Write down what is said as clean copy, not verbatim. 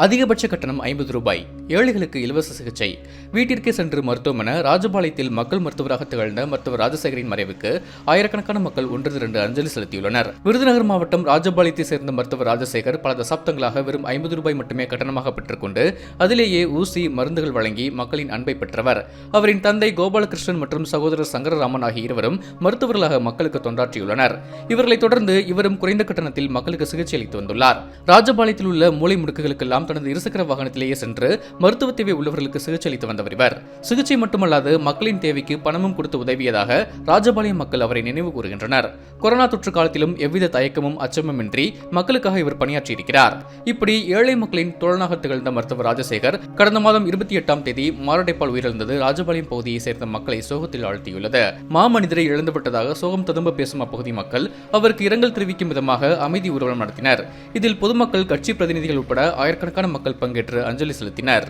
அதிகபட்ச கட்டணம் ரூபாய் 50. ஏழைகளுக்கு இலவச சிகிச்சை. வீட்டிற்கே சென்று மருத்துவமனை. ராஜபாளையத்தில் மக்கள் மருத்துவராக திகழ்ந்த மருத்துவர் ராஜசேகரின் மறைவுக்கு ஆயிரக்கணக்கான மக்கள் ஒன்று திரண்டு அஞ்சலி செலுத்தியுள்ளனர். விருதுநகர் மாவட்டம் ராஜபாளையத்தை சேர்ந்த மருத்துவர் ராஜசேகர் பல தசாப்தங்களாக வெறும் ரூபாய் மட்டுமே கட்டணமாக பெற்றுக்கொண்டு அதிலேயே ஊசி மருந்துகள் வழங்கி மக்களின் அன்பை பெற்றவர். அவரின் தந்தை கோபாலகிருஷ்ணன் மற்றும் சகோதரர் சங்கரராமன் ஆகிய இருவரும் மருத்துவர்களாக மக்களுக்கு தொண்டாற்றியுள்ளனர். இவர்களைத் தொடர்ந்து இவரும் குறைந்த கட்டணத்தில் மக்களுக்கு சிகிச்சை அளித்து வந்துள்ளார். ராஜபாளையத்தில் உள்ள மூலை முடுக்குகளுக்கெல்லாம் தனது இருசக்கர வாகனத்திலேயே சென்று மருத்துவ தேவை உள்ளவர்களுக்கு சிகிச்சை அளித்து வந்தவர் இவர். சிகிச்சை மட்டுமல்லாது மக்களின் தேவைக்கு பணமும் கொடுத்து உதவியதாக ராஜபாளையம் மக்கள் அவரை நினைவு கூறுகின்றனர். கொரோனா தொற்று காலத்திலும் எவ்வித தயக்கமும் அச்சமுமின்றி மக்களுக்காக இவர் பணியாற்றியிருக்கிறார். இப்படி ஏழை மக்களின் தோழனாக திகழ்ந்த மருத்துவர் ராஜசேகர் கடந்த மாதம் 28ஆம் தேதி மாரடைப்பால் உயிரிழந்தது ராஜபாளையம் பகுதியை சேர்ந்த மக்களை சோகத்தில் ஆழ்த்தியுள்ளது. மாமனிதரை இழந்துவிட்டதாக சோகம் ததும்ப பேசும் அப்பகுதி மக்கள் அவருக்கு இரங்கல் தெரிவிக்கும் விதமாக அமைதி ஊர்வலம் நடத்தினர். இதில் பொதுமக்கள், கட்சி பிரதிநிதிகள் உட்பட ஆயிரக்கணக்கான மக்கள் பங்கேற்று அஞ்சலி செலுத்தினர்.